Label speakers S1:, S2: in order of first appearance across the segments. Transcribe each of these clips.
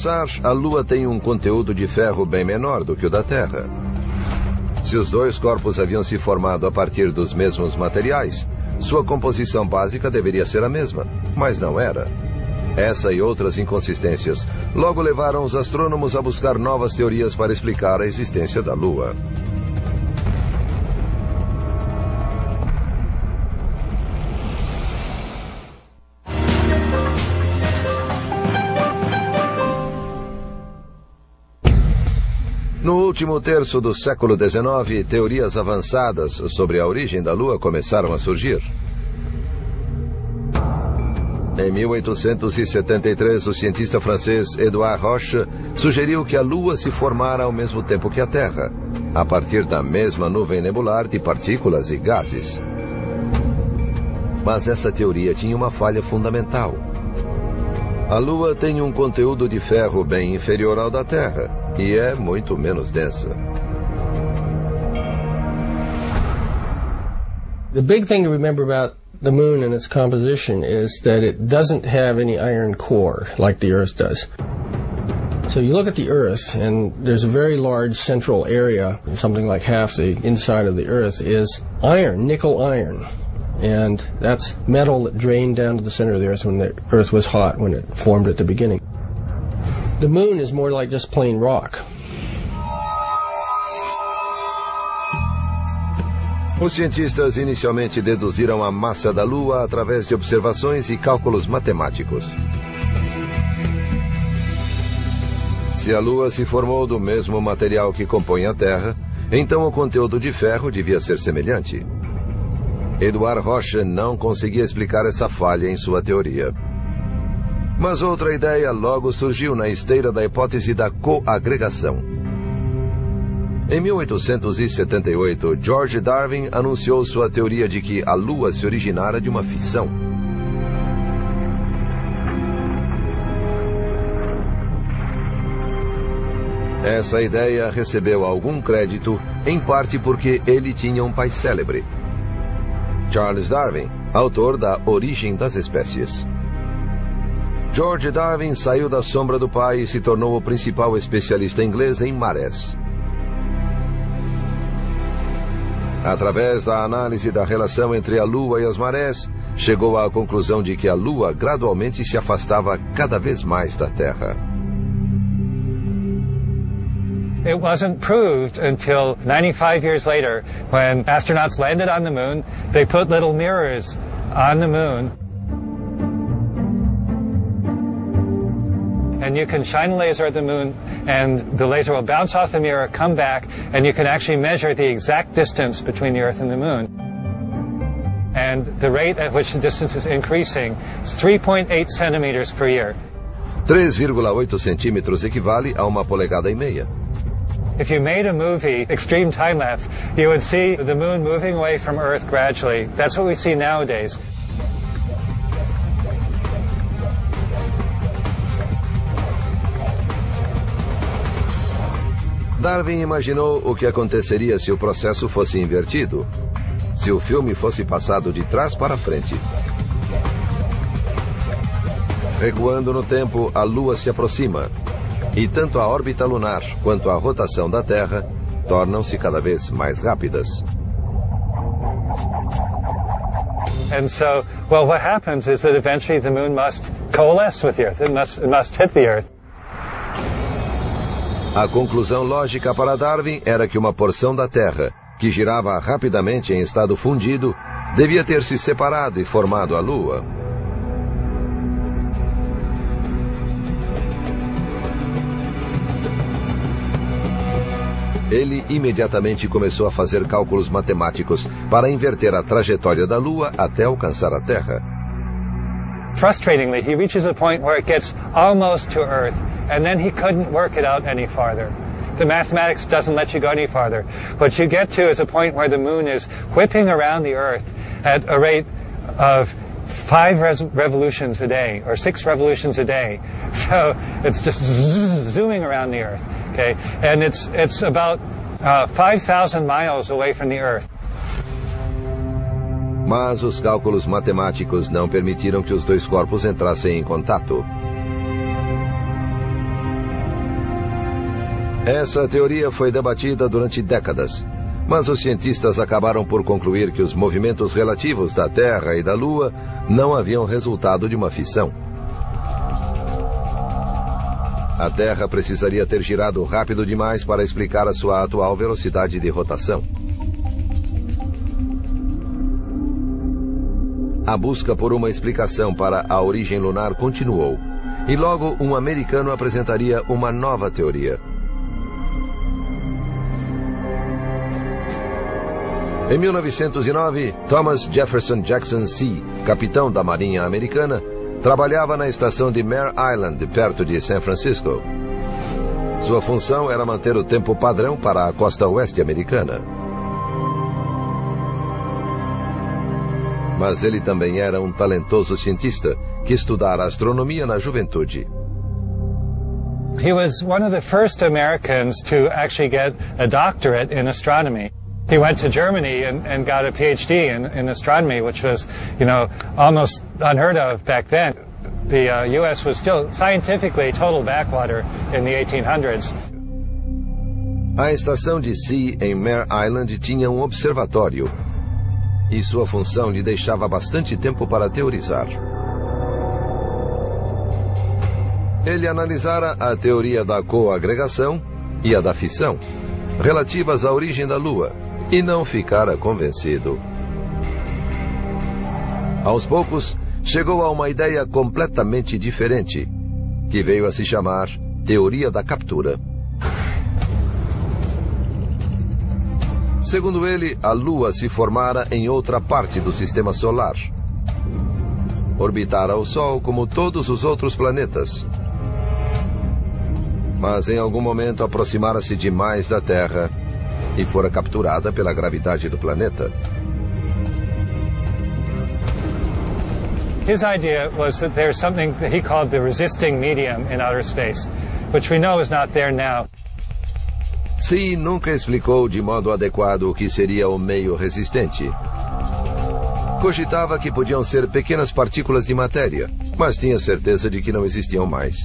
S1: A Lua tem um conteúdo de ferro bem menor do que o da Terra. Se os dois corpos haviam se formado a partir dos mesmos materiais, sua composição básica deveria ser a mesma, mas não era. Essa e outras inconsistências logo levaram os astrônomos a buscar novas teorias para explicar a existência da Lua. No último terço do século XIX, teorias avançadas sobre a origem da Lua começaram a surgir. Em 1873, o cientista francês Édouard Roche sugeriu que a Lua se formara ao mesmo tempo que a Terra, a partir da mesma nuvem nebular de partículas e gases. Mas essa teoria tinha uma falha fundamental. A Lua tem um conteúdo de ferro bem inferior ao da Terra e é muito menos densa.
S2: The big thing to remember about the moon and its composition is that it doesn't have any iron core like the Earth does. So you look at the Earth, and there's a very large central area, something like half the inside of the Earth is iron, nickel iron. And that's metal that drained down to the center of the Earth when the Earth was hot, when it formed at the beginning. The moon is more like just plain rock.
S1: Os cientistas inicialmente deduziram a massa da Lua através de observações e cálculos matemáticos. Se a Lua se formou do mesmo material que compõe a Terra, então o conteúdo de ferro devia ser semelhante. Édouard Roche não conseguia explicar essa falha em sua teoria. Mas outra ideia logo surgiu na esteira da hipótese da coagregação. Em 1878, George Darwin anunciou sua teoria de que a Lua se originara de uma fissão. Essa ideia recebeu algum crédito, em parte porque ele tinha um pai célebre, Charles Darwin, autor da Origem das Espécies. George Darwin saiu da sombra do pai e se tornou o principal especialista inglês em marés. Através da análise da relação entre a Lua e as marés, chegou à conclusão de que a Lua gradualmente se afastava cada vez mais da Terra.
S3: It wasn't proved until 95 years later, when astronauts landed on the moon. They put little mirrors on the moon. And you can shine a laser at the moon, and the laser will bounce off the mirror, come back, and you can actually measure the exact distance between the Earth and the moon. And the rate at which the distance is increasing is 3.8 centimeters per year.
S1: 3,8 centímetros equivale a 1,5 polegadas.
S3: If you made a movie, extreme time-lapse, you would see the moon moving away from Earth gradually. That's what we see nowadays.
S1: Darwin imaginou o que aconteceria se o processo fosse invertido, se o filme fosse passado de trás para frente. Recuando no tempo, a Lua se aproxima, e tanto a órbita lunar quanto a rotação da Terra tornam-se cada vez mais rápidas.
S3: And so, well, what happens is that eventually the moon must coalesce with the Earth. It must hit the Earth.
S1: A conclusão lógica para Darwin era que uma porção da Terra, que girava rapidamente em estado fundido, devia ter se separado e formado a Lua. Ele imediatamente começou a fazer cálculos matemáticos para inverter a trajetória da Lua até alcançar a Terra.
S3: Frustratingly, he reaches a point where it gets almost to Earth, and then he couldn't work it out any farther. The mathematics doesn't let you go any farther. What you get to is a point where the moon is whipping around the Earth at a rate of 5 revolutions a day, or 6 revolutions a day. So it's just zooming around the Earth, okay? And it's about 5,000 miles away from the Earth.
S1: Mas os cálculos matemáticos não permitiram que os dois corpos entrassem em contato. Essa teoria foi debatida durante décadas, mas os cientistas acabaram por concluir que os movimentos relativos da Terra e da Lua não haviam resultado de uma fissão. A Terra precisaria ter girado rápido demais para explicar a sua atual velocidade de rotação. A busca por uma explicação para a origem lunar continuou, e logo um americano apresentaria uma nova teoria. Em 1909, Thomas Jefferson Jackson C., capitão da Marinha Americana, trabalhava na estação de Mare Island, perto de San Francisco. Sua função era manter o tempo padrão para a costa oeste americana. Mas ele também era um talentoso cientista que estudara astronomia na juventude.
S3: He was one of the first Americans to actually get a doctorate in astronomy. He went to Germany and got a PhD in astronomy, which was, almost unheard of back then. The U.S. was still scientifically total backwater in the 1800s.
S1: A estação de Sea em Mare Island tinha um observatório, e sua função lhe deixava bastante tempo para teorizar. Ele analisara a teoria da coagregação e a da fissão, relativas à origem da Lua, e não ficara convencido. Aos poucos, chegou a uma ideia completamente diferente, que veio a se chamar Teoria da Captura. Segundo ele, a Lua se formara em outra parte do Sistema Solar. Orbitara o Sol como todos os outros planetas. Mas em algum momento aproximara-se demais da Terra e fora capturada pela gravidade do planeta.
S3: His idea was that there's something that he called the resisting medium in outer space, which we know is not there now.
S1: Sim, nunca explicou de modo adequado o que seria o meio resistente. Cogitava que podiam ser pequenas partículas de matéria, mas tinha certeza de que não existiam mais.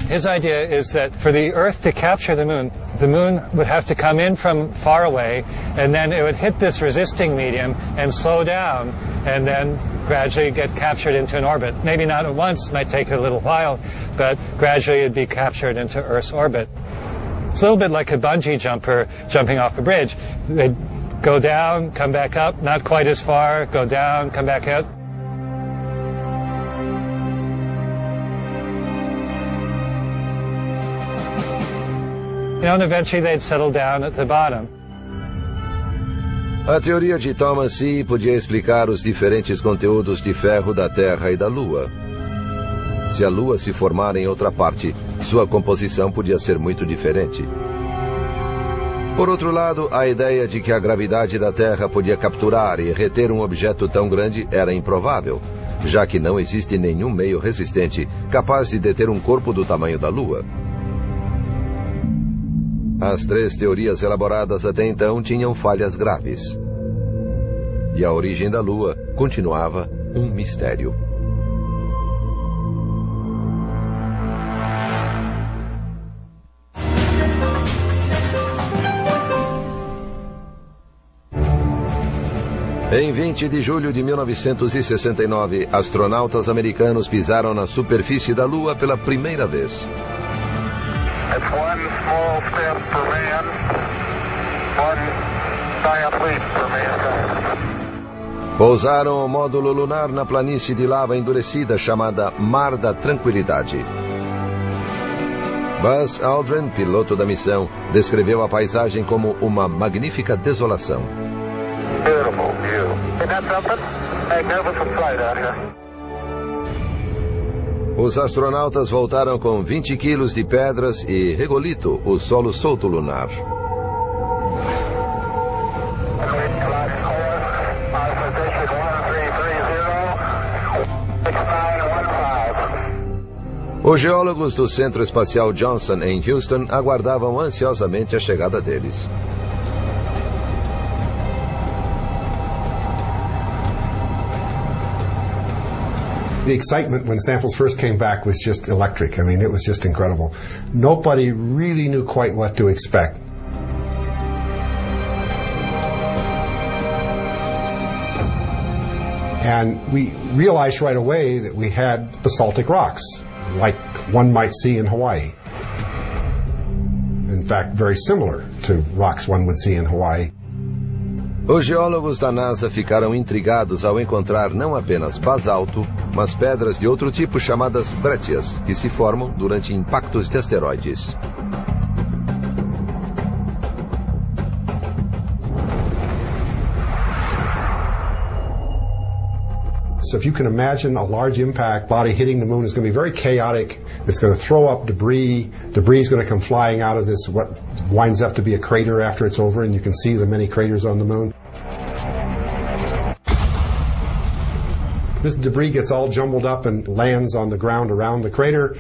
S3: His idea is that for the Earth to capture the moon would have to come in from far away, and then it would hit this resisting medium and slow down, and then gradually get captured into an orbit. Maybe not at once, might take a little while, but gradually it'd be captured into Earth's orbit. It's a little bit like a bungee jumper jumping off a bridge. They'd go down, come back up, not quite as far, go down, come back up. And eventually they'd settle down at the bottom.
S1: A teoria de Thomas C. podia explicar os diferentes conteúdos de ferro da Terra e da Lua. Se a Lua se formar em outra parte, sua composição podia ser muito diferente. Por outro lado, a ideia de que a gravidade da Terra podia capturar e reter um objeto tão grande era improvável, já que não existe nenhum meio resistente capaz de deter um corpo do tamanho da Lua. As três teorias elaboradas até então tinham falhas graves. E a origem da Lua continuava um mistério. Em 20 de julho de 1969, astronautas americanos pisaram na superfície da Lua pela primeira vez.
S4: It's one small step for man, one giant leap for mankind.
S1: Pousaram o módulo lunar na planície de lava endurecida chamada Mar da Tranquilidade. Buzz Aldrin, piloto da missão, descreveu a paisagem como uma magnífica desolação.
S4: Beautiful view. Isn't that something? Magnificent flight out here.
S1: Os astronautas voltaram com 20 quilos de pedras e regolito, o solo solto lunar. Os geólogos do Centro Espacial Johnson, em Houston, aguardavam ansiosamente a chegada deles.
S5: The excitement when samples first came back was just electric. I mean, it was just incredible. Nobody really knew quite what to expect. And we realized right away that we had basaltic rocks, like one might see in Hawaii. In fact, very similar to rocks one would see in Hawaii.
S1: Os geólogos da NASA ficaram intrigados ao encontrar não apenas basalto, mas pedras de outro tipo chamadas brétias, que se formam durante impactos de asteroides.
S5: So if you can imagine a large impact body hitting the moon is going to be very chaotic. It's going to throw up debris. Debris is going to come flying out of this, what winds up to be a crater after it's over, and you can see the many craters on the moon. This debris gets all jumbled up and lands on the ground around the crater.